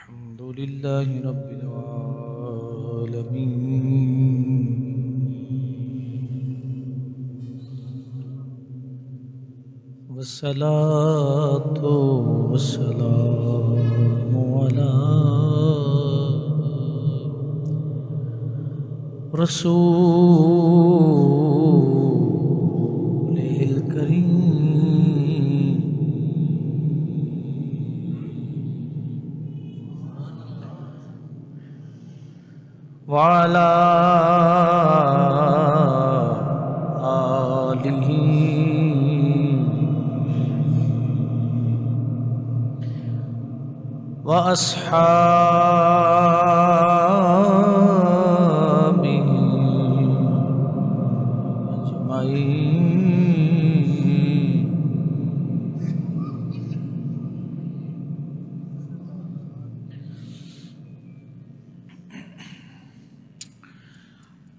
الحمد لله رب العالمين والصلاة والسلام على رسوله الكريم وعلى آله وأصحابه أجمعين.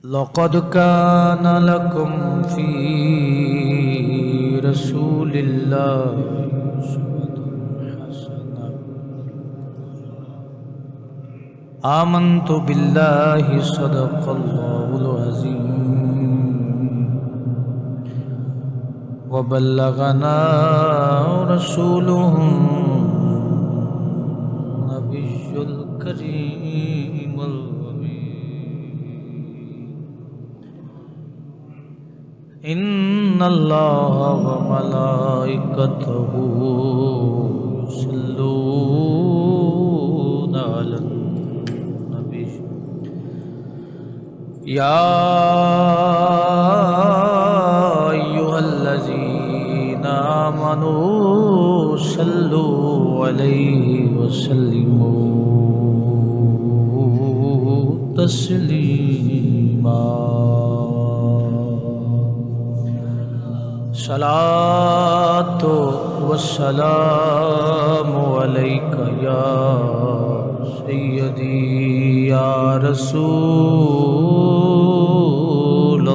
لقد كان لكم في رسول الله أسوة حسنة. آمنت بالله صدق الله العظيم وبلغنا رسوله النبي الكريم إن الله وملائكته يصلون على النبي يا أيها الذين آمنوا صلوا عليه وسلموا تسليما. صلاة والسلام عليك يا سيدي يا رسول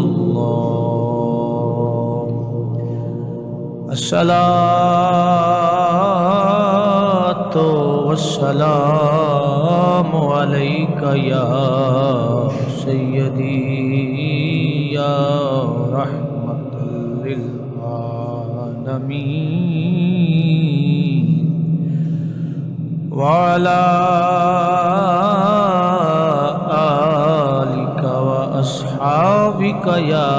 الله. الصلاة والسلام عليك يا سيدي يا رحمة للعالمين وعلى آلك وأصحابك يا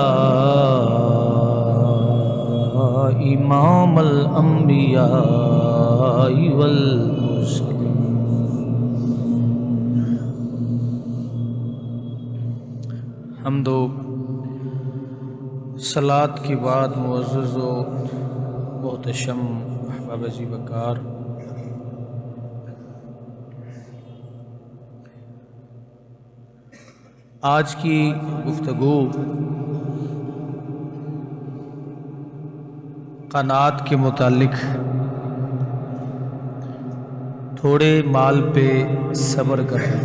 إمام الأنبياء والمرسلين. حمد و صلاة کی بعد معزز و محتشم احباب عزیز وقار، آج کی گفتگو قناعت کے متعلق تھوڑے مال پہ صبر کرنا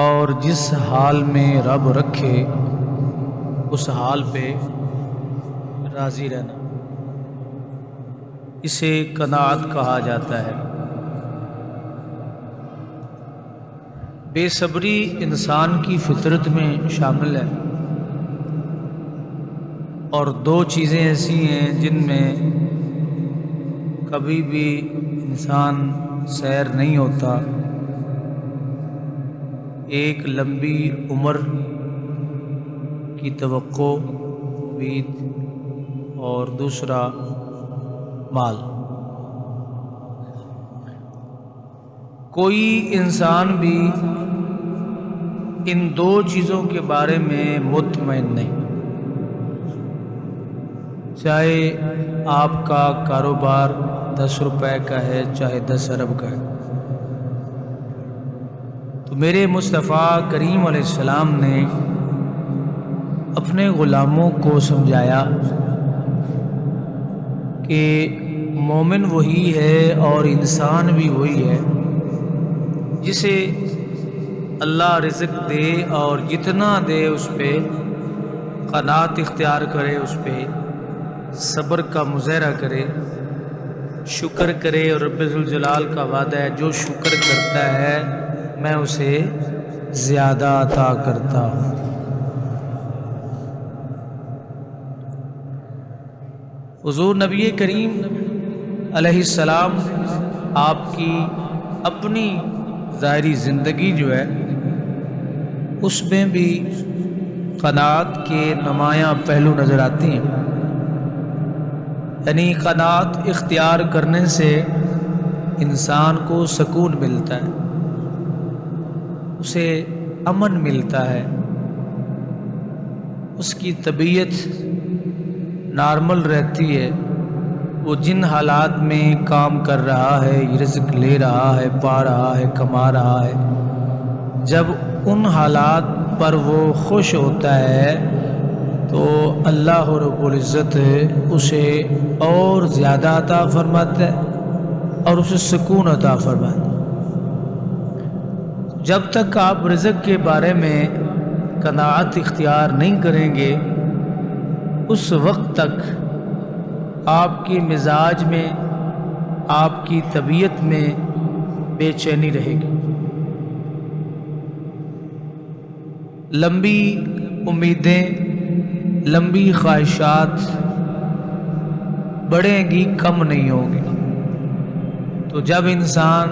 اور جس حال میں رب رکھے اس حال پہ راضی رہنا، اسے قناعت کہا جاتا ہے. بے صبری انسان کی فطرت میں شامل ہے، اور دو چیزیں ایسی ہیں جن میں کبھی بھی انسان سیر نہیں ہوتا. ایک لمبی عمر کی توقع امید اور دوسرا مال. کوئی انسان بھی ان دو چیزوں کے بارے میں مطمئن نہیں، چاہے آپ کا کاروبار 10 روپے کا ہے چاہے 10 ارب کا ہے. تو میرے مصطفیٰ کریم علیہ السلام نے اپنے غلاموں کو سمجھایا کہ مومن وہی ہے اور انسان بھی وہی ہے جسے اللہ رزق دے اور جتنا دے اس پہ قناعت اختیار کرے، اس پہ صبر کا مظاہرہ کرے شکر کرے، اور رب ذوالجلال کا وعدہ ہے جو شکر کرتا ہے میں اسے زیادہ عطا کرتا ہوں۔ حضور نبی کریم علیہ السلام آپ کی اپنی ظاہری زندگی جو ہے اس میں بھی قناعت کے نمایاں پہلو نظر آتی ہیں، یعنی قناعت اختیار کرنے سے انسان کو سکون ملتا ہے، اسے امن ملتا ہے، اس کی طبیعت نارمل رہتی ہے، وہ جن حالات میں کام کر رہا ہے، رزق لے رہا ہے، پا رہا ہے، کما رہا ہے، جب ان حالات پر وہ خوش ہوتا ہے تو اللہ رب العزت اسے اور زیادہ عطا فرماتا ہے اور اسے سکون عطا فرماتا ہے۔ جب تک آپ رزق کے بارے میں قناعت اختیار نہیں کریں گے اس وقت تک آپ کے مزاج میں، آپ کی طبیعت میں بے چینی رہے گی، لمبی امیدیں، لمبی خواہشات بڑھیں گی، کم نہیں ہوگی۔ تو جب انسان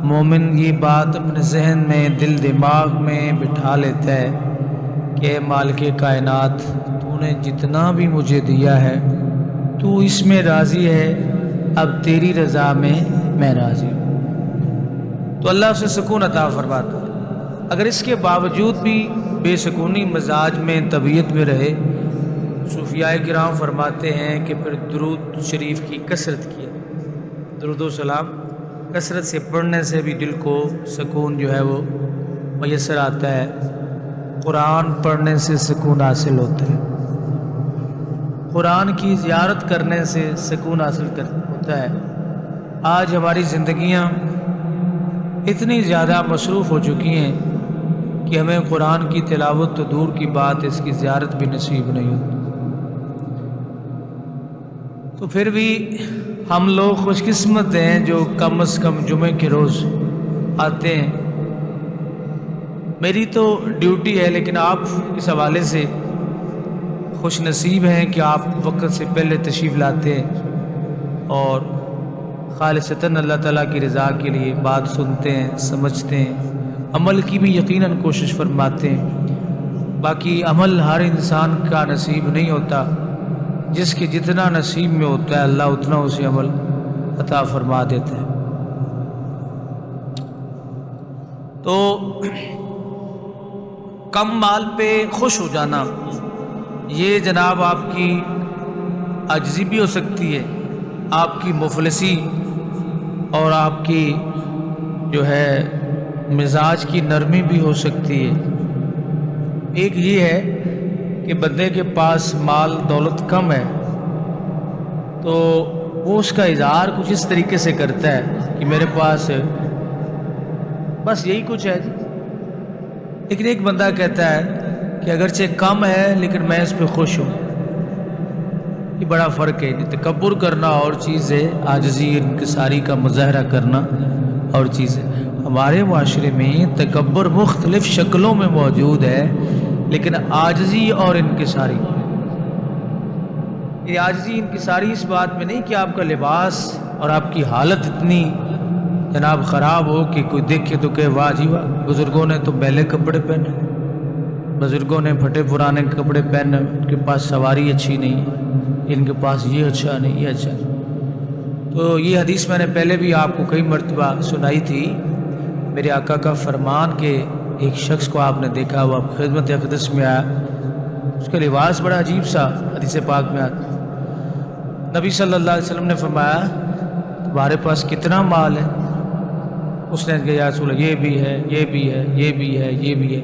مومن یہ بات اپنے ذہن میں، دل دماغ میں بٹھا لیتا ہے کہ اے مالک کائنات، تو نے جتنا بھی مجھے دیا ہے تو اس میں راضی ہے، اب تیری رضا میں میں راضی ہوں، تو اللہ اسے سکون عطا فرماتا ہے۔ اگر اس کے باوجود بھی بے سکونی مزاج میں، طبیعت میں رہے، صوفیاء کرام فرماتے ہیں کہ پھر درود شریف کی کثرت کیے، درود و سلام کثرت سے پڑھنے سے بھی دل کو سکون جو ہے وہ میسر آتا ہے، قرآن پڑھنے سے سکون حاصل ہوتا ہے، قرآن کی زیارت کرنے سے سکون حاصل ہوتا ہے۔ آج ہماری زندگیاں اتنی زیادہ مصروف ہو چکی ہیں کہ ہمیں قرآن کی تلاوت تو دور کی بات، اس کی زیارت بھی نصیب نہیں ہوتی۔ تو پھر بھی ہم لوگ خوش قسمت ہیں جو کم از کم جمعے کے روز آتے ہیں۔ میری تو ڈیوٹی ہے، لیکن آپ اس حوالے سے خوش نصیب ہیں کہ آپ وقت سے پہلے تشریف لاتے ہیں اور خالصتاً اللہ تعالیٰ کی رضا کے لیے بات سنتے ہیں، سمجھتے ہیں، عمل کی بھی یقیناً کوشش فرماتے ہیں۔ باقی عمل ہر انسان کا نصیب نہیں ہوتا، جس کے جتنا نصیب میں ہوتا ہے اللہ اتنا اسے عمل عطا فرما دیتا ہے۔ تو کم مال پہ خوش ہو جانا یہ جناب آپ کی عاجزی بھی ہو سکتی ہے، آپ کی مفلسی اور آپ کی جو ہے مزاج کی نرمی بھی ہو سکتی ہے۔ ایک یہ ہے کہ بندے کے پاس مال دولت کم ہے تو وہ اس کا اظہار کچھ اس طریقے سے کرتا ہے کہ میرے پاس بس یہی کچھ ہے جی، لیکن ایک بندہ کہتا ہے کہ اگرچہ کم ہے لیکن میں اس پہ خوش ہوں۔ یہ بڑا فرق ہے، تکبر کرنا اور چیز ہے، عاجزی انکساری کا مظاہرہ کرنا اور چیز ہے۔ ہمارے معاشرے میں تکبر مختلف شکلوں میں موجود ہے، لیکن عاجزی اور انکساری، یہ عاجزی انکساری اس بات میں نہیں کہ آپ کا لباس اور آپ کی حالت اتنی جناب خراب ہو کہ کوئی دیکھے تو کہ واہ جی واہ، بزرگوں نے تو میلے کپڑے پہنے، بزرگوں نے پھٹے پرانے کپڑے پہنے، ان کے پاس سواری اچھی نہیں، ان کے پاس یہ اچھا نہیں، یہ اچھا نہیں۔ تو یہ حدیث میں نے پہلے بھی آپ کو کئی مرتبہ سنائی تھی، میرے آقا کا فرمان کہ ایک شخص کو آپ نے دیکھا، وہ آپ خدمت اقدس میں آیا، اس کا لباس بڑا عجیب سا حدیث پاک میں آتا، نبی صلی اللہ علیہ وسلم نے فرمایا تمہارے پاس کتنا مال ہے؟ اس نے کہا یا رسول اللہ یہ بھی ہے، یہ بھی ہے، یہ بھی ہے، یہ بھی ہے۔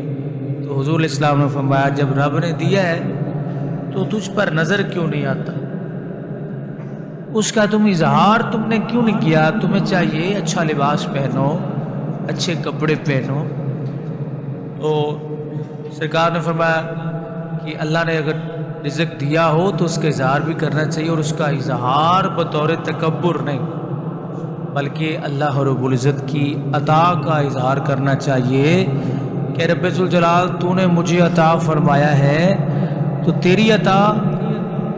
تو حضور علیہ السلام نے فرمایا جب رب نے دیا ہے تو تجھ پر نظر کیوں نہیں آتا؟ اس کا تم اظہار تم نے کیوں نہیں کیا؟ تمہیں چاہیے اچھا لباس پہنو، اچھے کپڑے پہنو۔ تو سرکار نے فرمایا کہ اللہ نے اگر رزق دیا ہو تو اس کا اظہار بھی کرنا چاہیے، اور اس کا اظہار بطور تکبر نہیں، بلکہ اللہ رب العزت کی عطا کا اظہار کرنا چاہیے کہ رب ذوالجلال تو نے مجھے عطا فرمایا ہے، تو تیری عطا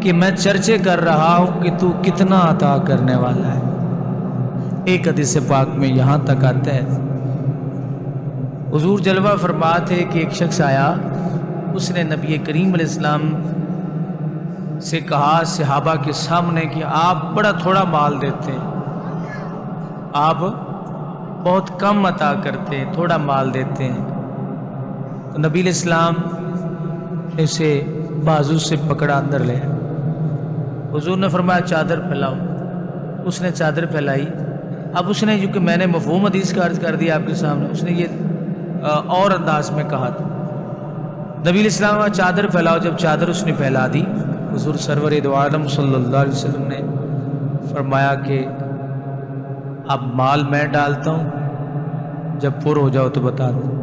کہ میں چرچے کر رہا ہوں کہ تو کتنا عطا کرنے والا ہے۔ ایک حدیث پاک میں یہاں تک آتا ہے، حضور جلوہ فرماتے کہ ایک شخص آیا، اس نے نبی کریم علیہ السلام سے کہا صحابہ کے سامنے کہ آپ بڑا تھوڑا مال دیتے ہیں، آپ بہت کم عطا کرتے ہیں، تھوڑا مال دیتے ہیں۔ تو نبی علیہ السلام نے اسے بازو سے پکڑا اندر لے، حضور نے فرمایا چادر پھیلاؤ، اس نے چادر پھیلائی۔ اب اس نے جو کہ میں نے مفہوم حدیث کا عرض کر دیا آپ کے سامنے، اس نے یہ اور انداز میں کہا تھا۔ نبی علیہ السلام نے چادر پھیلاؤ، جب چادر اس نے پھیلا دی، حضور سرور دو عالم صلی اللہ علیہ وسلم نے فرمایا کہ اب مال میں ڈالتا ہوں، جب پر ہو جاؤ تو بتا دو۔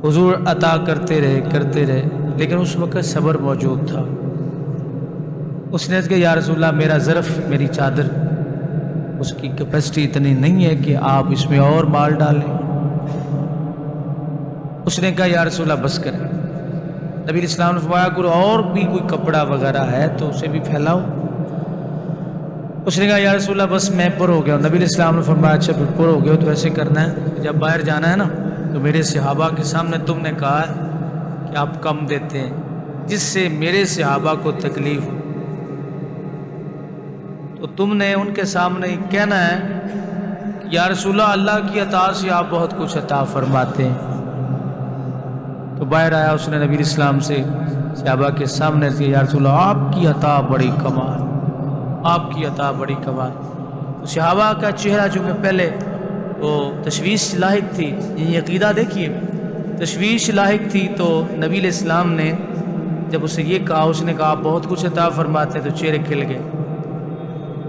حضور عطا کرتے رہے، لیکن اس وقت صبر موجود تھا۔ اس نے کہا یا رسول اللہ میرا ظرف، میری چادر، اس کی کیپیسٹی اتنی نہیں ہے کہ آپ اس میں اور مال ڈالیں۔ اس نے کہا یا رسول اللہ بس کریں۔ نبی علیہ السلام نے فرمایا کوئی اور بھی کوئی کپڑا وغیرہ ہے تو اسے بھی پھیلاؤ۔ اس نے کہا یا رسول اللہ بس میں پر ہو گیا ہوں۔ نبی علیہ السلام نے فرمایا اچھا پھر پر ہو گیا ہو تو ایسے کرنا ہے، جب باہر جانا ہے نا تو میرے صحابہ کے سامنے تم نے کہا کہ آپ کم دیتے ہیں، جس سے میرے صحابہ کو تکلیف ہو، تو تم نے ان کے سامنے کہنا ہے کہ یا رسول اللہ کی عطا سے آپ بہت کچھ عطا فرماتے ہیں۔ تو باہر آیا، اس نے نبی اسلام سے صحابہ کے سامنے سے یا رسول اللہ آپ کی عطا بڑی کمال، آپ کی عطا بڑی کمال۔ تو صحابہ کا چہرہ جو کہ پہلے وہ تشویش لاحق تھی، یہ عقیدہ دیکھیے، تشویش لاحق تھی، تو نبی علیہ السلام نے جب اسے یہ کہا، اس نے کہا آپ بہت کچھ عطا فرماتے ہیں، تو چہرے کھل گئے۔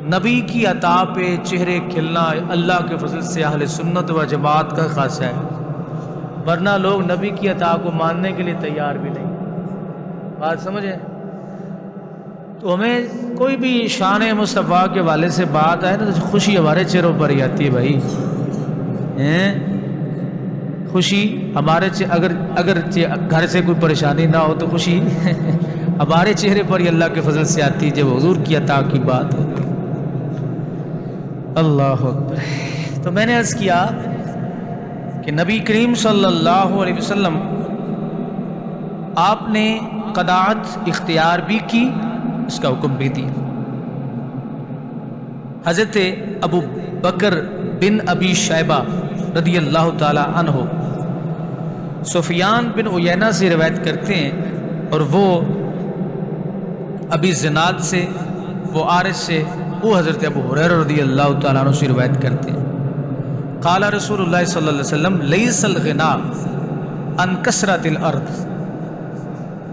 نبی کی عطا پہ چہرے کھلنا اللہ کے فضل سے اہل سنت و جماعت کا خاصہ ہے، ورنہ لوگ نبی کی عطا کو ماننے کے لیے تیار بھی نہیں۔ بات سمجھیں؟ تو ہمیں کوئی بھی شان مصطفیٰ کے والے سے بات آئے نا تو خوشی ہمارے چہروں پر ہی آتی ہے بھائی، خوشی ہمارے اگر گھر سے کوئی پریشانی نہ ہو تو خوشی ہمارے چہرے پر ہی اللہ کے فضل سے آتی ہے جب حضور کی عطا کی بات ہوتی۔ اللہ اکبر۔ تو میں نے عرض کیا کہ نبی کریم صلی اللہ علیہ وسلم آپ نے قناعت اختیار بھی کی، اس کا حکم بھی دیا۔ حضرت ابو بکر بن ابی شیبہ رضی اللہ تعالی عنہ سفیان بن عیینہ سے روایت کرتے ہیں، اور وہ ابی زناد سے، وہ عارض سے، وہ حضرت ابو ہریرہ رضی اللہ تعالیٰ عنہ سے روایت کرتے ہیں۔ قال رسول اللہ صلی اللہ علیہ وسلم لیس الغنا عن کثرت الارض،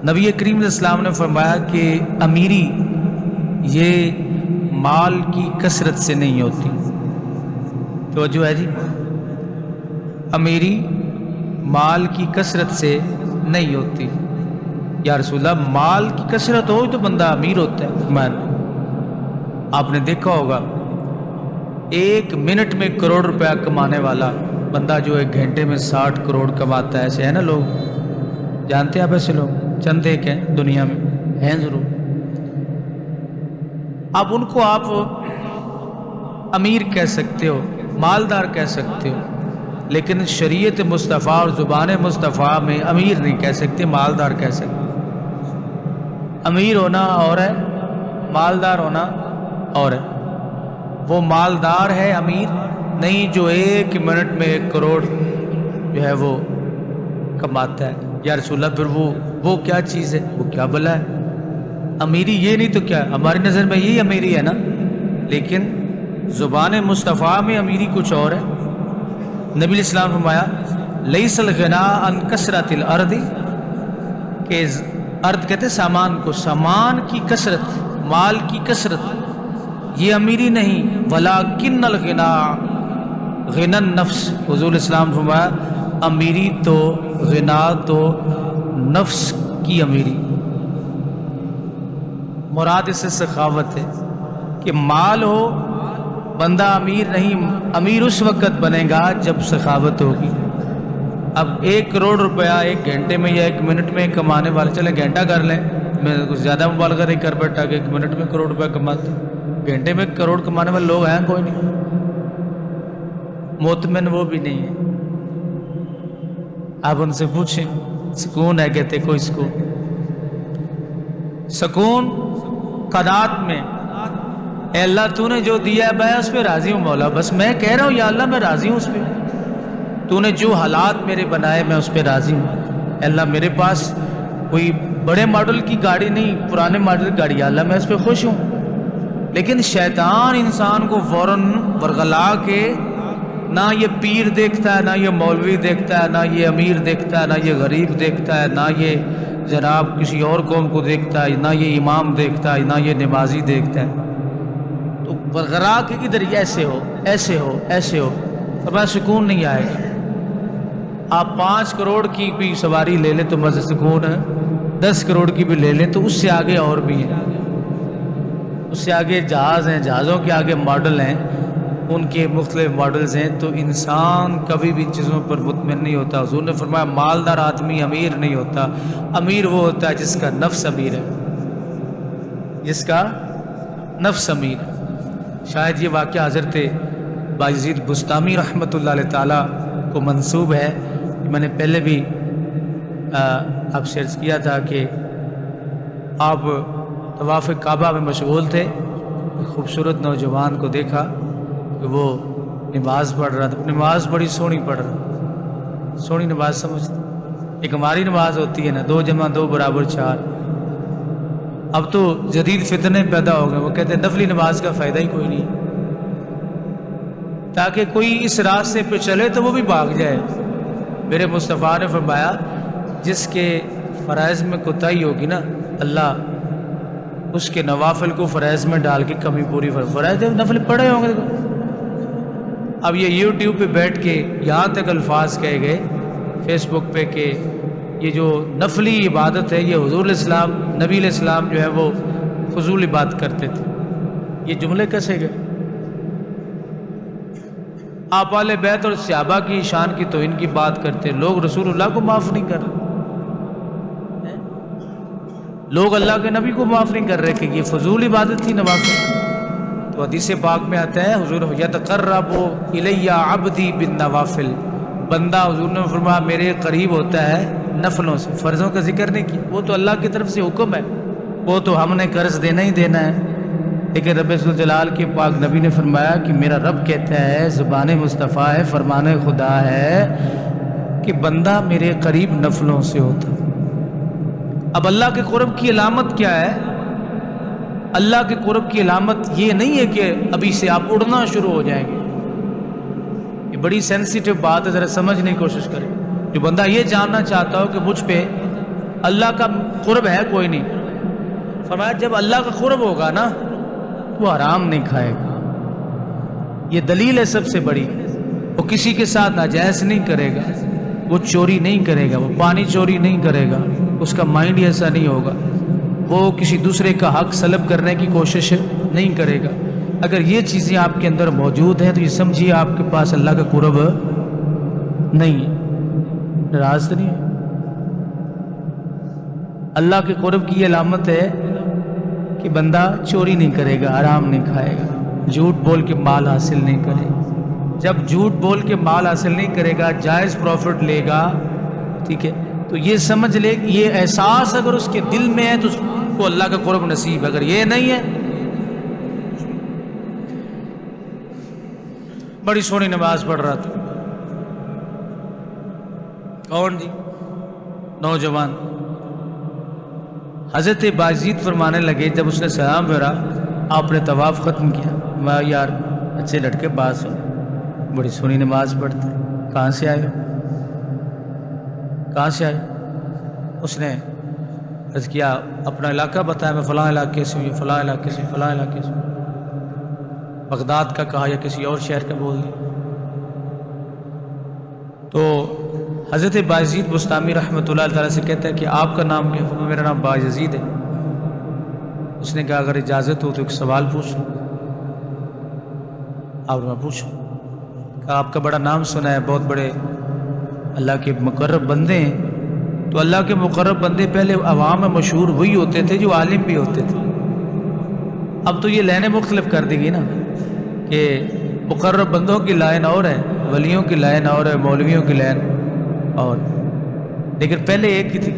نبی کریم علیہ السلام نے فرمایا کہ امیری یہ مال کی کثرت سے نہیں ہوتی۔ توجہ ہے جی، امیری مال کی کثرت سے نہیں ہوتی۔ یا رسول اللہ مال کی کثرت ہو تو بندہ امیر ہوتا ہے۔ آپ نے دیکھا ہوگا ایک منٹ میں کروڑ روپیہ کمانے والا بندہ جو ایک گھنٹے میں 60 کروڑ کماتا ہے، ایسے ہے نا لوگ، جانتے ہیں آپ ایسے لوگ؟ چند ایک ہیں دنیا میں، ہیں ضرور۔ اب ان کو آپ امیر کہہ سکتے ہو، مالدار کہہ سکتے ہو، لیکن شریعت مصطفیٰ اور زبان مصطفیٰ میں امیر نہیں کہہ سکتے، مالدار کہہ سکتے۔ امیر ہونا اور ہے، مالدار ہونا اور ہے۔ وہ مالدار ہے، امیر نہیں جو ایک منٹ میں 1 کروڑ جو ہے وہ کماتا ہے۔ یا رسول اللہ پھر وہ کیا چیز ہے، وہ کیا بلا ہے؟ امیری یہ نہیں تو کیا؟ ہماری نظر میں یہی امیری ہے نا، لیکن زبان مصطفیٰ میں امیری کچھ اور ہے۔ نبی علیہ السلام نے فرمایا لیس الغنا عن کثرت الارض، کہ ارض کہتے سامان کو، سامان کی کثرت، مال کی کثرت یہ امیری نہیں، ولکن الغنا غنى النفس، حضور اسلام فرمایا امیری تو، غنا تو نفس کی امیری، مراد اس سے سخاوت ہے کہ مال ہو، بندہ امیر نہیں، امیر اس وقت بنے گا جب سخاوت ہوگی۔ اب 1 کروڑ روپیہ 1 گھنٹے میں یا 1 منٹ میں کمانے والے، چلیں گھنٹہ کر لیں، میں کچھ زیادہ مبالغہ نہیں کر بیٹھا کہ 1 منٹ میں کروڑ روپیہ کماتے، گھنٹے میں کروڑ کمانے والے لوگ ہیں کوئی نہیں، مطمئن وہ بھی نہیں ہے۔ آپ ان سے پوچھیں سکون ہے؟ کہتے کوئی سکون قناعت میں، اے اللہ تو نے جو دیا ہے میں اس پہ راضی ہوں مولا، بس میں کہہ رہا ہوں یا اللہ میں راضی ہوں اس پہ، تو نے جو حالات میرے بنائے میں اس پہ راضی ہوں۔ اے اللہ میرے پاس کوئی بڑے ماڈل کی گاڑی نہیں، پرانے ماڈل کی گاڑی، یا اللہ میں اس پہ خوش ہوں۔ لیکن شیطان انسان کو فوراً ورغلا کے، نہ یہ پیر دیکھتا ہے، نہ یہ مولوی دیکھتا ہے، نہ یہ امیر دیکھتا ہے، نہ یہ غریب دیکھتا ہے، نہ یہ جناب کسی اور قوم کو دیکھتا ہے، نہ یہ امام دیکھتا ہے، نہ یہ نمازی دیکھتا ہے، تو ورغلا کے ادھر ایسے ہو ایسے ہو ایسے ہو، فرمایا سکون نہیں آئے گا۔ آپ 5 کروڑ کی بھی سواری لے لیں تو مزے سکون ہے، 10 کروڑ کی بھی لے لیں تو اس سے آگے اور بھی ہیں، اس سے آگے جہاز ہیں، جہازوں کے آگے ماڈل ہیں، ان کے مختلف ماڈلز ہیں، تو انسان کبھی بھی چیزوں پر مطمئن نہیں ہوتا۔ حضور نے فرمایا مالدار آدمی امیر نہیں ہوتا، امیر وہ ہوتا ہے جس کا نفس امیر ہے، جس کا نفس امیر ہے۔ شاید یہ واقعہ حضرت بایزید بسطامی رحمۃ اللہ علیہ تعالیٰ کو منسوب ہے۔ میں نے پہلے بھی آپ سے عرض کیا تھا کہ آپ طواف کعبہ میں مشغول تھے، ایک خوبصورت نوجوان کو دیکھا کہ وہ نماز پڑھ رہا تھا، نماز بڑی سونی پڑھ رہا، سونی نماز سمجھتے، ایک ہماری نماز ہوتی ہے نا 2 × 2 = 4، اب تو جدید فتنے پیدا ہو گئے، وہ کہتے ہیں نفلی نماز کا فائدہ ہی کوئی نہیں، تاکہ کوئی اس راستے پہ چلے تو وہ بھی بھاگ جائے۔ میرے مصطفیٰ نے فرمایا جس کے فرائض میں کوتاہی ہوگی نا، اللہ اس کے نوافل کو فرائض میں ڈال کے کمی پوری فرائض نفل پڑھے ہوں گے۔ اب یہ یوٹیوب پہ بیٹھ کے یہاں تک الفاظ کہے گئے فیس بک پہ کہ یہ جو نفلی عبادت ہے یہ حضور علیہ السلام، نبی علیہ السلام جو ہے وہ فضول عبادت کرتے تھے، یہ جملے کیسے گئے؟ آپ اہل بیت اور صحابہ کی شان کی توہین کی بات کرتے، لوگ رسول اللہ کو معاف نہیں کر رہے، لوگ اللہ کے نبی کو معاف نہیں کر رہے کہ یہ فضول عبادت تھی نوافل۔ تو حدیث پاک میں آتا ہے حضور یتقرب الی عبدی بالنوافل، بندہ حضور نے فرمایا میرے قریب ہوتا ہے نفلوں سے، فرضوں کا ذکر نہیں کیا، وہ تو اللہ کی طرف سے حکم ہے، وہ تو ہم نے قرض دینا ہی دینا ہے، لیکن رب ذوالجلال کے پاک نبی نے فرمایا کہ میرا رب کہتا ہے، زبان مصطفیٰ ہے، فرمان خدا ہے کہ بندہ میرے قریب نفلوں سے ہوتا۔ اب اللہ کے قرب کی علامت کیا ہے؟ اللہ کے قرب کی علامت یہ نہیں ہے کہ ابھی سے آپ اڑنا شروع ہو جائیں گے، یہ بڑی سینسیٹیو بات ہے، ذرا سمجھنے کی کوشش کریں۔ جو بندہ یہ جاننا چاہتا ہو کہ مجھ پہ اللہ کا قرب ہے کوئی نہیں، فرمایا جب اللہ کا قرب ہوگا نا وہ حرام نہیں کھائے گا، یہ دلیل ہے سب سے بڑی، وہ کسی کے ساتھ ناجائز نہیں کرے گا، وہ چوری نہیں کرے گا، وہ پانی چوری نہیں کرے گا، اس کا مائنڈ ایسا نہیں ہوگا، وہ کسی دوسرے کا حق سلب کرنے کی کوشش نہیں کرے گا۔ اگر یہ چیزیں آپ کے اندر موجود ہیں تو یہ سمجھیے آپ کے پاس اللہ کا قرب نہیں ہے، ناراض نہیں ہے۔ اللہ کے قرب کی یہ علامت ہے کہ بندہ چوری نہیں کرے گا، حرام نہیں کھائے گا، جھوٹ بول کے مال حاصل نہیں کرے گا۔ جب جھوٹ بول کے مال حاصل نہیں کرے گا، جائز پروفٹ لے گا، ٹھیک ہے، تو یہ سمجھ لے کہ یہ احساس اگر اس کے دل میں ہے تو اس کو اللہ کا قرب نصیب ہے، اگر یہ نہیں ہے۔ بڑی سونی نماز پڑھ رہا تھا، کون جی؟ نوجوان۔ حضرت بایزید فرمانے لگے جب اس نے سلام پھیرا، آپ نے طواف ختم کیا، میں یار اچھے لڑکے پاس ہو، بڑی سونی نماز پڑھتے، کہاں سے آئے ہو؟ کہاں سے آئے؟ اس نے عرض کیا اپنا علاقہ بتایا، میں فلاں علاقے سے ہوں، فلاں علاقے سے، فلاں علاقے سے، بغداد کا کہا یا کسی اور شہر کا بول دیا۔ تو حضرت بایزید بسطامی رحمۃ اللہ تعالیٰ سے کہتا ہے کہ آپ کا نام کیا؟ میرا نام بایزید ہے۔ اس نے کہا اگر اجازت ہو تو ایک سوال پوچھ لوں۔ آپ نے پوچھو۔ کہا آپ کا بڑا نام سنا ہے، بہت بڑے اللہ کے مقرب بندے ہیں، تو اللہ کے مقرب بندے پہلے عوام میں مشہور وہی ہوتے تھے جو عالم بھی ہوتے تھے، اب تو یہ لائنیں مختلف کر دی گئی نا کہ مقرب بندوں کی لائن اور ہے، ولیوں کی لائن اور ہے، مولویوں کی لائن اور، لیکن پہلے ایک ہی تھی۔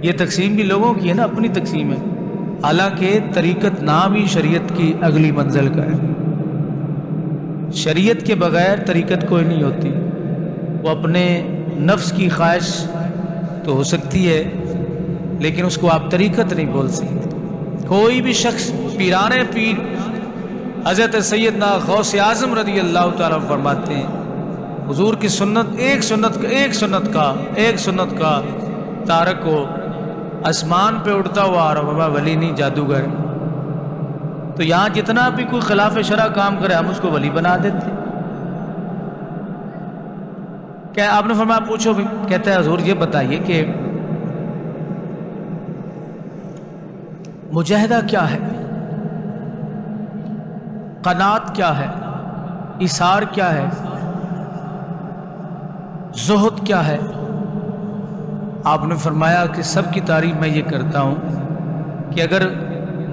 یہ تقسیم بھی لوگوں کی ہے نا، اپنی تقسیم ہے، حالانکہ طریقت نام ہی شریعت کی اگلی منزل کا ہے۔ شریعت کے بغیر طریقت کوئی نہیں ہوتی، وہ اپنے نفس کی خواہش تو ہو سکتی ہے لیکن اس کو آپ طریقت نہیں بول سکتے۔ کوئی بھی شخص پیران پیر حضرت سیدنا غوث اعظم رضی اللہ تعالیٰ فرماتے ہیں حضور کی سنت ایک سنت کا تارک ہو، آسمان پہ اڑتا ہوا آ رہا ہوا، ولی نہیں جادوگر۔ تو یہاں جتنا بھی کوئی خلاف شرع کام کرے ہم اس کو ولی بنا دیتے۔ کیا آپ نے فرمایا پوچھو بھی؟ کہتا ہے حضور یہ بتائیے کہ مجاہدہ کیا ہے، قناعت کیا ہے، ایثار کیا ہے، زہد کیا ہے؟ آپ نے فرمایا کہ سب کی تعریف میں یہ کرتا ہوں کہ اگر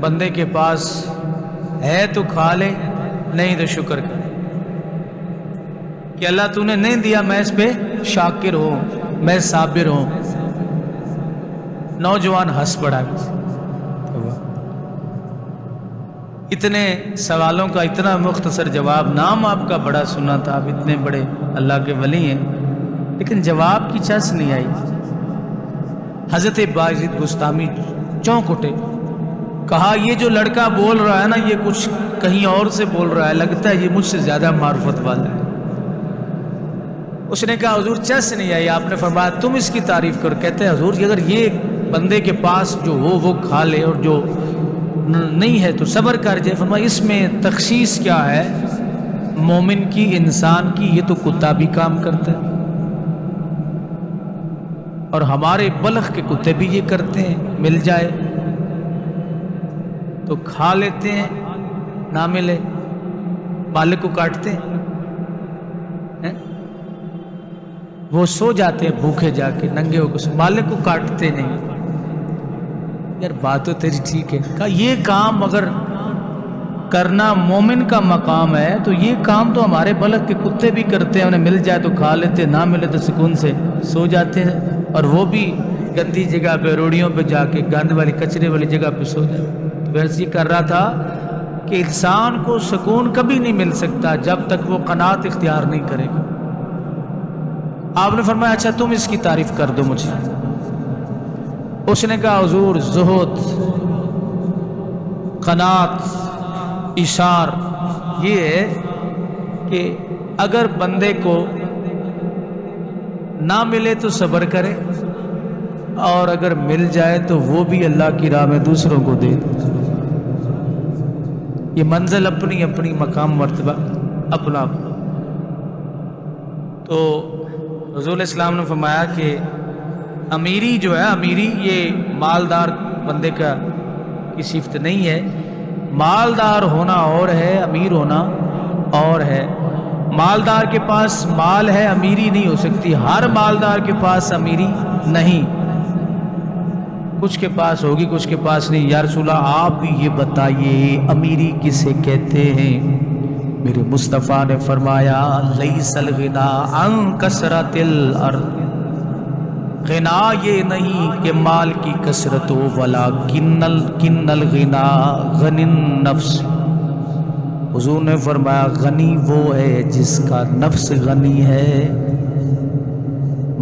بندے کے پاس ہے تو کھا لے، نہیں تو شکر کر، کہ اللہ تو نے نہیں دیا میں اس پہ شاکر ہوں، میں صابر ہوں۔ نوجوان ہنس پڑا۔ اتنے سوالوں کا اتنا مختصر جواب، نام آپ کا بڑا سنا تھا، آپ اتنے بڑے اللہ کے ولی ہیں، لیکن جواب کی چس نہیں آئی۔ حضرت باعزید بستامی چونک اٹھے، کہا یہ جو لڑکا بول رہا ہے نا یہ کچھ کہیں اور سے بول رہا ہے، لگتا ہے یہ مجھ سے زیادہ معرفت والا ہے۔ اس نے کہا حضور چس نہیں آئی۔ آپ نے فرمایا تم اس کی تعریف کرو۔ کہتے ہیں حضور اگر یہ بندے کے پاس جو ہو وہ کھا لے اور جو نہیں ہے تو صبر کر جائے۔ فرمایا اس میں تخصیص کیا ہے مومن کی، انسان کی؟ یہ تو کتا بھی کام کرتا ہے اور ہمارے بلخ کے کتے بھی یہ کرتے ہیں، مل جائے تو کھا لیتے ہیں، نہ ملے مالک کو کاٹتے ہیں، وہ سو جاتے ہیں بھوکے جا کے ننگے ہو کے، مالک کو کاٹتے نہیں۔ یار بات تو تیری ٹھیک ہے، کہا یہ کام اگر کرنا مومن کا مقام ہے تو یہ کام تو ہمارے بلخ کے کتے بھی کرتے ہیں، انہیں مل جائے تو کھا لیتے، نہ ملے تو سکون سے سو جاتے ہیں، اور وہ بھی گندی جگہ پہ، روڑیوں پہ جا کے، گند والی کچرے والی جگہ پہ سو جاتے۔ تو ایسے یہ کر رہا تھا کہ انسان کو سکون کبھی نہیں مل سکتا جب تک وہ قناعت اختیار نہیں کرے گا۔ آپ نے فرمایا اچھا تم اس کی تعریف کر دو مجھے۔ اس نے کہا حضور زہد، قناعت، ایثار یہ ہے کہ اگر بندے کو نہ ملے تو صبر کرے، اور اگر مل جائے تو وہ بھی اللہ کی راہ میں دوسروں کو دے۔ یہ منزل اپنی اپنی، مقام مرتبہ اپنا۔ تو حضور اسلام نے فرمایا کہ امیری جو ہے، امیری یہ مالدار بندے کا کی صفت نہیں ہے۔ مالدار ہونا اور ہے، امیر ہونا اور ہے۔ مالدار کے پاس مال ہے، امیری نہیں ہو سکتی۔ ہر مالدار کے پاس امیری نہیں، کچھ کے پاس ہوگی کچھ کے پاس نہیں۔ یا رسول اللہ آپ بھی یہ بتائیے امیری کسے کہتے ہیں؟ میرے مصطفیٰ نے فرمایا لیس الغنا عن کثرت الارض، غنا یہ نہیں کہ مال کی کثرت ہو، ولکن الغنا غنی النفس۔ حضور نے فرمایا غنی وہ ہے جس کا نفس غنی ہے۔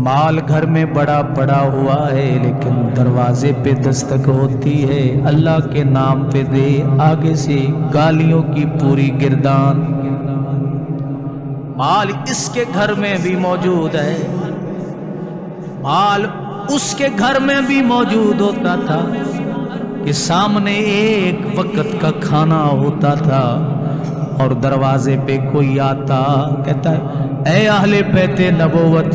مال گھر میں بڑا پڑا ہوا ہے لیکن دروازے پہ دستک ہوتی ہے، اللہ کے نام پہ دے، آگے سے گالیوں کی پوری گردان۔ مال اس کے گھر میں بھی موجود ہے، مال اس کے گھر میں بھی موجود ہوتا تھا کہ سامنے ایک وقت کا کھانا ہوتا تھا اور دروازے پہ کوئی آتا کہتا ہے اے اہل بیت نبوت،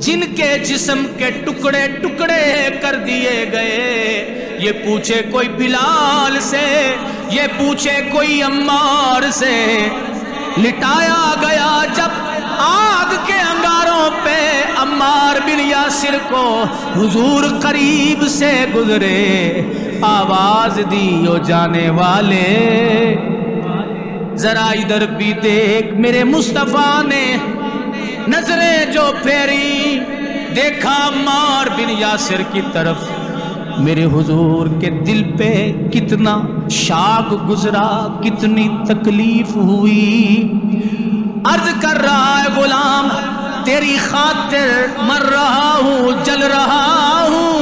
جن کے جسم کے ٹکڑے ٹکڑے کر دیے گئے، یہ پوچھے کوئی بلال سے، یہ پوچھے کوئی عمار سے، لٹایا گیا جب آگ کے انگاروں پہ عمار بن یاسر کو حضور قریب سے گزرے، آواز دی او جانے والے ذرا ادھر بھی دیکھ۔ میرے مصطفیٰ نے نظریں جو پھیری، دیکھا عمار بن یاسر کی طرف، میرے حضور کے دل پہ کتنا شاق گزرا، کتنی تکلیف ہوئی۔ عرض کر رہا ہے غلام تیری خاطر مر رہا ہوں، جل رہا ہوں،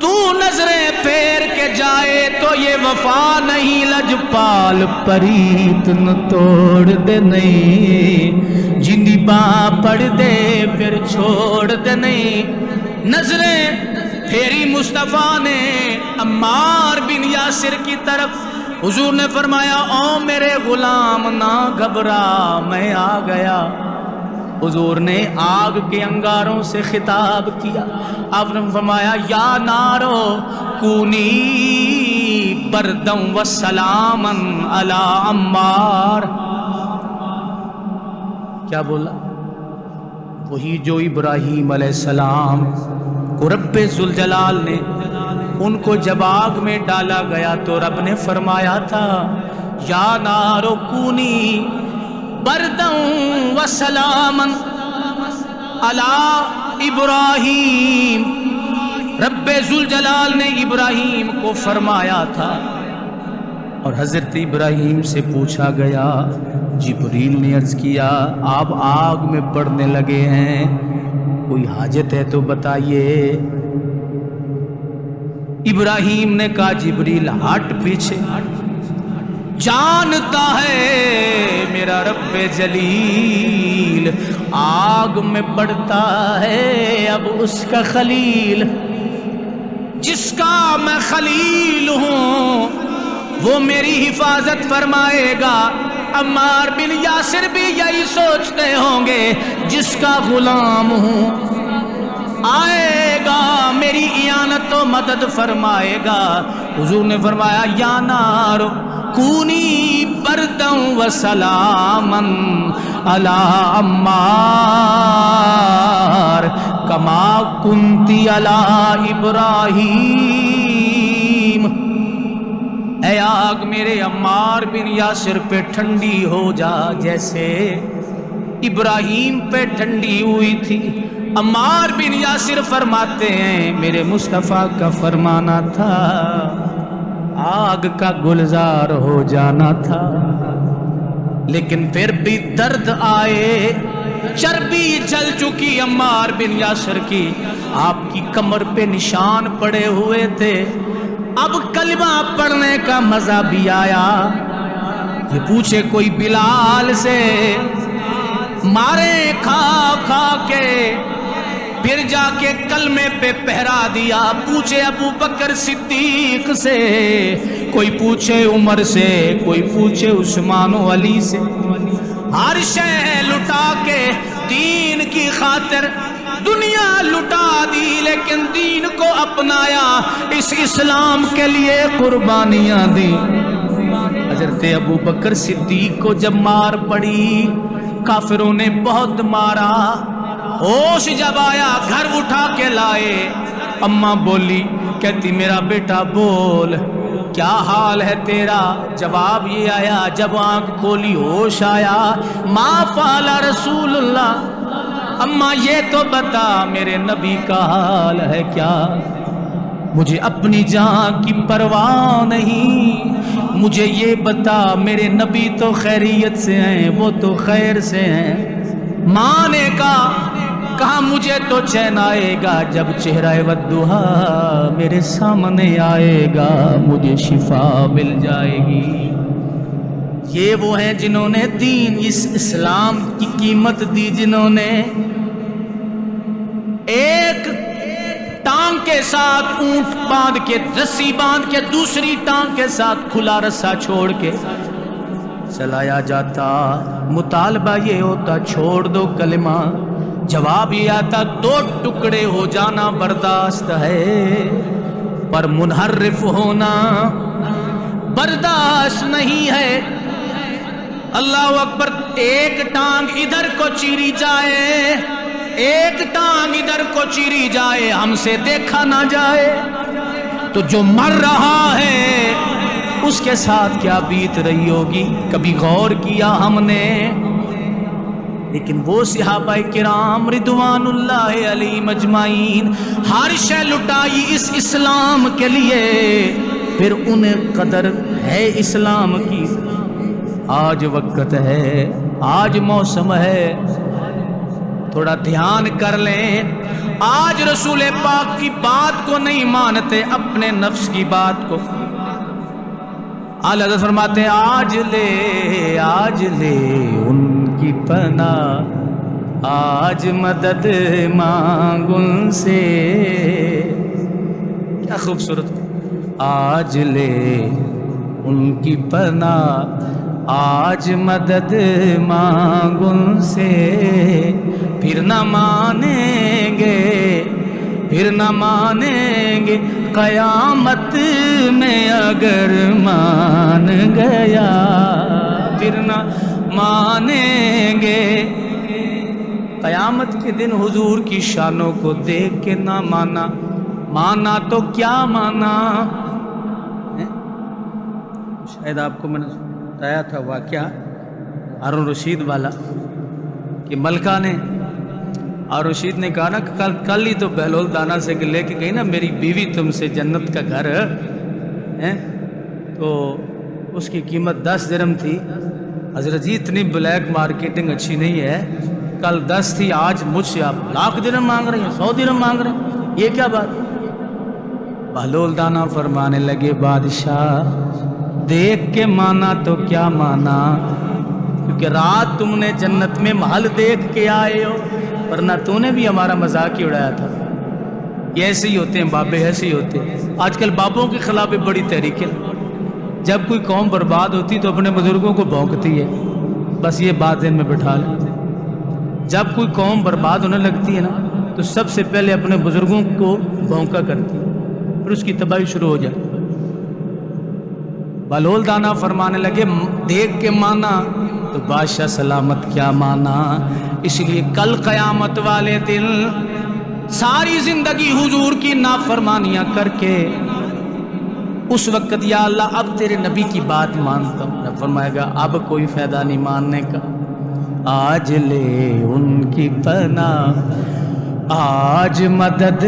تو نظریں پھیر کے جائے تو یہ وفا نہیں، لجپال پریت نہ توڑ دے نہیں، جندی باں پڑھ دے پھر چھوڑ دے نہیں۔ نظریں پھیری مصطفیٰ نے عمار بن یاسر کی طرف، حضور نے فرمایا او میرے غلام نہ گھبرا، میں آ گیا۔ حضور نے آگ کے انگاروں سے خطاب کیا، آپ نے فرمایا یا نارو کونی بردم و سلاما علی عمار۔ کیا بولا؟ وہی جو ابراہیم علیہ السلام کو رب ذوالجلال نے ان کو جب آگ میں ڈالا گیا تو رب نے فرمایا تھا یا نارو کونی بردم و سلاما علی ابراہیم۔ رب ذوالجلال نے ابراہیم کو فرمایا تھا، اور حضرت ابراہیم سے پوچھا گیا، جبریل نے عرض کیا آپ آگ میں پڑنے لگے ہیں، کوئی حاجت ہے تو بتائیے۔ ابراہیم نے کہا جبریل ہٹ پیچھے، جانتا ہے میرا رب جلیل آگ میں پڑتا ہے اب اس کا خلیل، جس کا میں خلیل ہوں وہ میری حفاظت فرمائے گا۔ عمار بن یاسر بھی یہی سوچتے ہوں گے، جس کا غلام ہوں آئے گا میری اعانت و مدد فرمائے گا۔ حضور نے فرمایا یا نار کونی بردم و سلاما علی عمار کما کنتی علی ابراہیم۔ اے آگ میرے عمار بن یاسر پہ ٹھنڈی ہو جا جیسے ابراہیم پہ ٹھنڈی ہوئی تھی۔ عمار بن یاسر فرماتے ہیں میرے مصطفیٰ کا فرمانا تھا آگ کا گلزار ہو جانا تھا، لیکن پھر بھی درد آئے، چربی جل چکی عمار بن یاسر کی، آپ کی کمر پہ نشان پڑے ہوئے تھے۔ اب کلمہ پڑھنے کا مزہ بھی آیا۔ یہ پوچھے کوئی بلال سے، مارے کھا کھا کے پھر جا کے کلمے پہ پہرا دیا۔ پوچھے ابو بکر صدیق سے، کوئی پوچھے عمر سے، کوئی پوچھے عثمان و علی سے، ہر شے لٹا کے دین کی خاطر دنیا لٹا دی، لیکن دین کو اپنایا، اس اسلام کے لیے قربانیاں دی۔ حضرت ابو بکر صدیق کو جب مار پڑی، کافروں نے بہت مارا، ہوش جب آیا گھر اٹھا کے لائے۔ اماں بولی، کہتی میرا بیٹا بول کیا حال ہے تیرا؟ جواب یہ آیا جب آنکھ کھولی ہوش آیا، ما فعل رسول اللہ، اماں یہ تو بتا میرے نبی کا حال ہے کیا؟ مجھے اپنی جان کی پرواہ نہیں، مجھے یہ بتا میرے نبی تو خیریت سے ہیں، وہ تو خیر سے ہیں۔ ماں نے کہا مجھے تو چین آئے گا جب چہرہ والضحا میرے سامنے آئے گا، مجھے شفا مل جائے گی۔ یہ وہ ہیں جنہوں نے دین اس اسلام کی قیمت دی، جنہوں نے ایک ٹانگ کے ساتھ اونٹ باندھ کے، رسی باندھ کے، دوسری ٹانگ کے ساتھ کھلا رسا چھوڑ کے چلایا جاتا، مطالبہ یہ ہوتا چھوڑ دو کلمہ، جواب یہ آتا 2 ٹکڑے ہو جانا برداشت ہے، پر منحرف ہونا برداشت نہیں ہے۔ اللہ اکبر، ایک ٹانگ ادھر کو چیری جائے، ایک ٹانگ ادھر کو چیری جائے، ہم سے دیکھا نہ جائے، تو جو مر رہا ہے اس کے ساتھ کیا بیت رہی ہوگی، کبھی غور کیا ہم نے؟ لیکن وہ صحابہ کرام رضوان اللہ علیہم اجمعین ہر شے لٹائی اس اسلام کے لیے، پھر انہیں قدر ہے اسلام کی۔ آج وقت ہے، آج موسم ہے، تھوڑا دھیان کر لیں۔ آج رسول پاک کی بات کو نہیں مانتے، اپنے نفس کی بات کو۔ اعلیٰ حضرت فرماتے ہیں آج لے ان کی پناہ، آج مدد مانگ ان سے۔ کیا خوبصورت، آج لے ان کی پناہ، آج مدد مانگ ان سے، پھر نہ مانیں گے، پھر نہ مانیں گے، قیامت میں اگر مان گیا، پھر نہ مانیں گے۔ قیامت کے دن حضور کی شانوں کو دیکھ کے نہ مانا، مانا تو کیا مانا؟ شاید آپ کو میں نے بتایا تھا واقعہ ہارون رشید والا، کہ ملکہ نے، ہارون رشید نے کہا نا کل ہی تو بہلول دانا سے لے کے گئی نا میری بیوی تم سے جنت کا گھر ہے، تو اس کی قیمت 10 درہم تھی۔ حضرت جی اتنی بلیک مارکیٹنگ اچھی نہیں ہے، کل 10 تھی، آج مجھ سے آپ 1,00,000 درہم مانگ رہے ہیں، 100 درہم مانگ رہے ہیں، یہ کیا بات؟ بہلول دانا فرمانے لگے بادشاہ دیکھ کے مانا تو کیا مانا، کیونکہ رات تم نے جنت میں محل دیکھ کے آئے ہو، ورنہ تو نے بھی ہمارا مذاق ہی اڑایا تھا۔ یہ ایسے ہی ہوتے ہیں بابے، ایسے ہی ہوتے ہیں۔ آج کل بابوں کے خلاف بھی بڑی تحریکیں، جب کوئی قوم برباد ہوتی تو اپنے بزرگوں کو بھونکتی ہے، بس یہ بات ذہن میں بٹھا لیں۔ جب کوئی قوم برباد ہونے لگتی ہے نا تو سب سے پہلے اپنے بزرگوں کو بھونکا کرتی ہے، پھر اس کی تباہی شروع ہو جائے۔ بہلول دانا فرمانے لگے دیکھ کے مانا تو بادشاہ سلامت کیا مانا۔ اس لیے کل قیامت والے دن ساری زندگی حضور کی نافرمانیاں کر کے اس وقت یا اللہ اب تیرے نبی کی بات مانتا ہوں، نہ فرمائے گا اب کوئی فائدہ نہیں ماننے کا۔ آج لے ان کی پناہ، آج مدد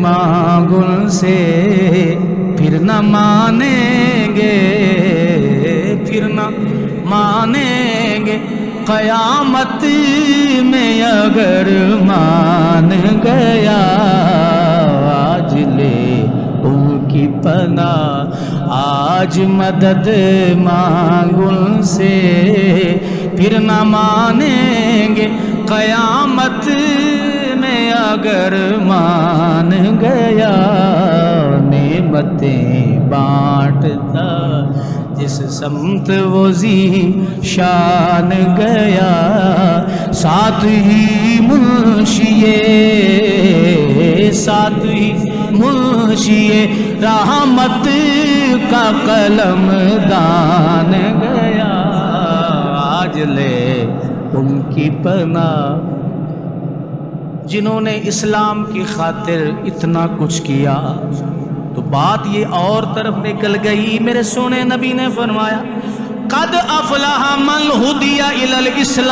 مانگ ان سے، پھر نہ مانیں گے، پھر نہ مانیں گے، قیامت میں اگر مان گیا۔ آج لے ان کی پناہ، آج مدد مانگ ان سے، پھر نہ مانیں گے، قیامت میں اگر مان گیا۔ نعمتیں بانٹتا جس سمت وہ ذی شان گیا، ساتھ ہی منشیے، ساتھ ہی منشیے رحمت کا قلم دان گیا۔ آج لے ان کی پناہ، جنہوں نے اسلام کی خاطر اتنا کچھ کیا، تو بات یہ اور طرف نکل گئی۔ میرے سونے نبی نے فرمایا قد افلح من ہدی الی الاسلام،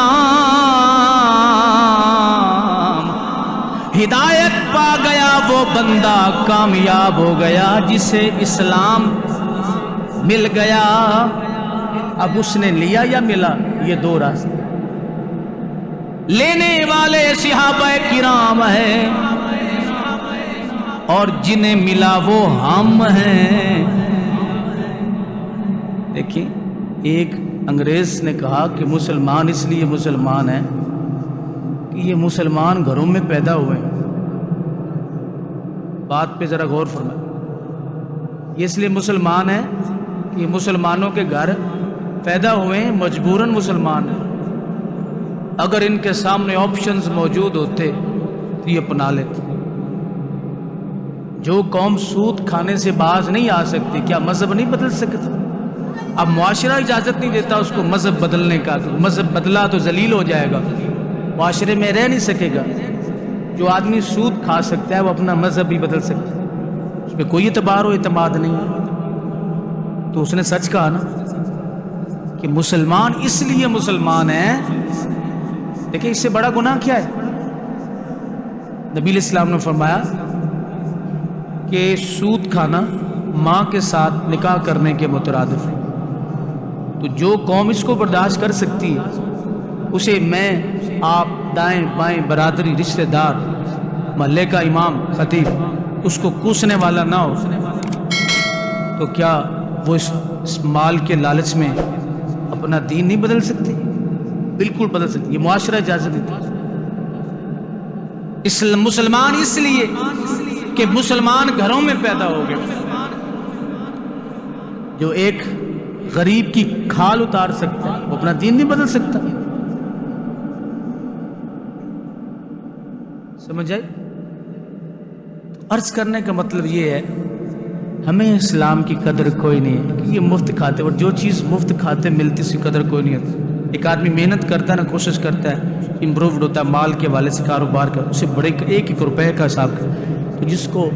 ہدایت پا گیا وہ بندہ، کامیاب ہو گیا جسے اسلام مل گیا۔ اب اس نے لیا یا ملا، یہ دو راستے، لینے والے صحابہ کرام ہیں اور جنہیں ملا وہ ہم ہیں۔ دیکھیں، ایک انگریز نے کہا کہ مسلمان اس لیے مسلمان ہیں کہ یہ مسلمان گھروں میں پیدا ہوئے ہیں۔ بات پہ ذرا غور فرمائیں، یہ اس لیے مسلمان ہیں کہ مسلمانوں کے گھر پیدا ہوئے ہیں مجبوراً مسلمان ہیں، اگر ان کے سامنے آپشنز موجود ہوتے تو یہ اپنا لیتے۔ جو قوم سود کھانے سے باز نہیں آ سکتی، کیا مذہب نہیں بدل سکتا؟ اب معاشرہ اجازت نہیں دیتا اس کو مذہب بدلنے کا، تو مذہب بدلا تو ذلیل ہو جائے گا، معاشرے میں رہ نہیں سکے گا۔ جو آدمی سود کھا سکتا ہے وہ اپنا مذہب بھی بدل سکتا ہے، اس پہ کوئی اعتبار و اعتماد نہیں ہے۔ تو اس نے سچ کہا نا کہ مسلمان اس لیے مسلمان ہیں۔ دیکھیں اس سے بڑا گناہ کیا ہے؟ نبی علیہ السلام نے فرمایا کہ سود کھانا ماں کے ساتھ نکاح کرنے کے مترادف ہے۔ تو جو قوم اس کو برداشت کر سکتی ہے، اسے میں آپ دائیں بائیں برادری رشتہ دار محلے کا امام خطیب اس کو کوسنے والا نہ ہو، تو کیا وہ اس مال کے لالچ میں اپنا دین نہیں بدل سکتی؟ بالکل بدل سکتی، یہ معاشرہ اجازت دیتا ہے۔ مسلمان اس لیے کہ مسلمان گھروں میں پیدا ہو گئے، جو ایک غریب کی کھال اتار سکتا ہے وہ اپنا دین نہیں بدل سکتا۔ سمجھ آئی؟ عرض کرنے کا مطلب یہ ہے ہمیں اسلام کی قدر کوئی نہیں ہے کہ یہ مفت کھاتے، اور جو چیز مفت کھاتے ملتی اس کی قدر کوئی نہیں ہے۔ ایک آدمی محنت کرتا ہے نا، کوشش کرتا ہے، امپرووڈ ہوتا ہے مال کے حوالے سے، کاروبار کا، اسے بڑے ایک ایک روپے کا حساب کر، تو جس کو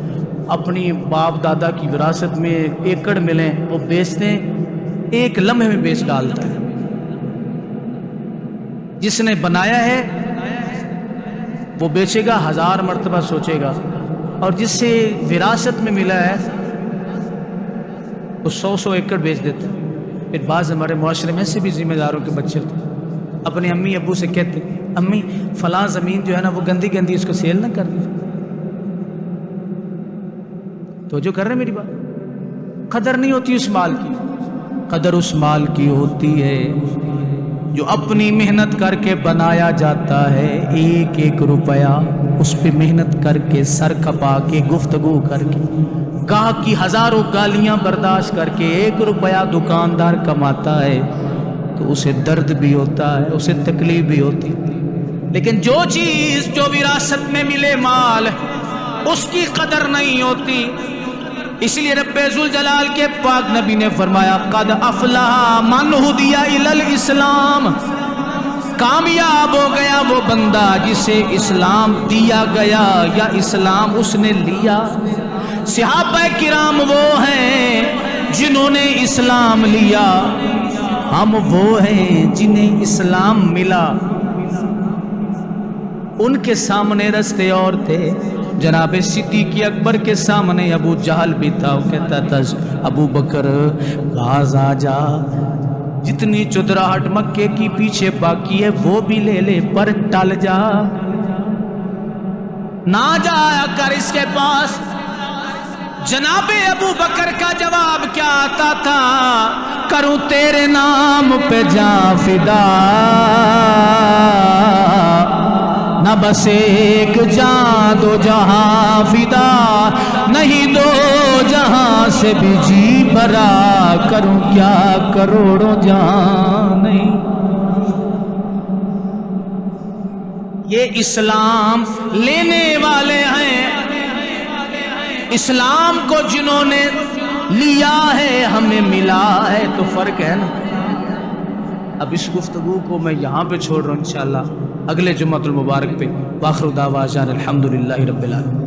اپنی باپ دادا کی وراثت میں ایکڑ ملیں وہ بیچتے ہیں، ایک لمحے میں بیچ ڈالتا ہے۔ جس نے بنایا ہے وہ بیچے گا 1000 مرتبہ سوچے گا، اور جس سے وراثت میں ملا ہے وہ 100 ایکڑ بیچ دیتا ہے۔ پھر بعض ہمارے معاشرے میں ایسے بھی ذمہ داروں کے بچے ہوتے ہیں، اپنے امی ابو سے کہتے امی فلاں زمین جو ہے نا وہ گندی گندی، اس کو سیل نہ کر دیں۔ تو جو کر رہے میری بات، قدر نہیں ہوتی اس مال کی۔ قدر اس مال کی ہوتی ہے جو اپنی محنت کر کے بنایا جاتا ہے، ایک ایک روپیہ اس پہ محنت کر کے، سر کھپا کے، گفتگو کر کے، گاہک کی 1000 گالیاں برداشت کر کے 1 روپیہ دکاندار کماتا ہے، تو اسے درد بھی ہوتا ہے، اسے تکلیف بھی ہوتی ہے۔ لیکن جو چیز جو وراثت میں ملے مال، اس کی قدر نہیں ہوتی۔ اس لیے رب ذوالجلال کے پاک نبی نے فرمایا قد افلح من ہدی الی الاسلام، کامیاب ہو گیا وہ بندہ جسے اسلام دیا گیا یا اسلام اس نے لیا۔ صحابہ کرام وہ ہیں جنہوں نے اسلام لیا، ہم وہ ہیں جنہیں اسلام ملا۔ ان کے سامنے رستے اور تھے، جناب صدیق اکبر کے سامنے ابو جہل بھی تھا، وہ کہتا تھا ابو بکر باز آ جا، جتنی چودراہٹ مکے کی پیچھے باقی ہے وہ بھی لے لے، پر ٹل جا، نہ جایا کر اس کے پاس۔ جناب ابو بکر کا جواب کیا آتا تھا؟ کروں تیرے نام پہ جاں فدا، نہ بس ایک جان دو جہاں فدا، نہیں دو جہاں سے بھی جی بھرا، کروں کیا کروڑوں جان نہیں۔ یہ اسلام لینے والے ہیں، اسلام کو جنہوں نے لیا ہے ہمیں ملا ہے، تو فرق ہے نا۔ اب اس گفتگو کو میں یہاں پہ چھوڑ رہا ہوں، انشاءاللہ اگلے جمعۃ المبارک پہ۔ وآخر دعوانا الحمدللہ رب العالمین۔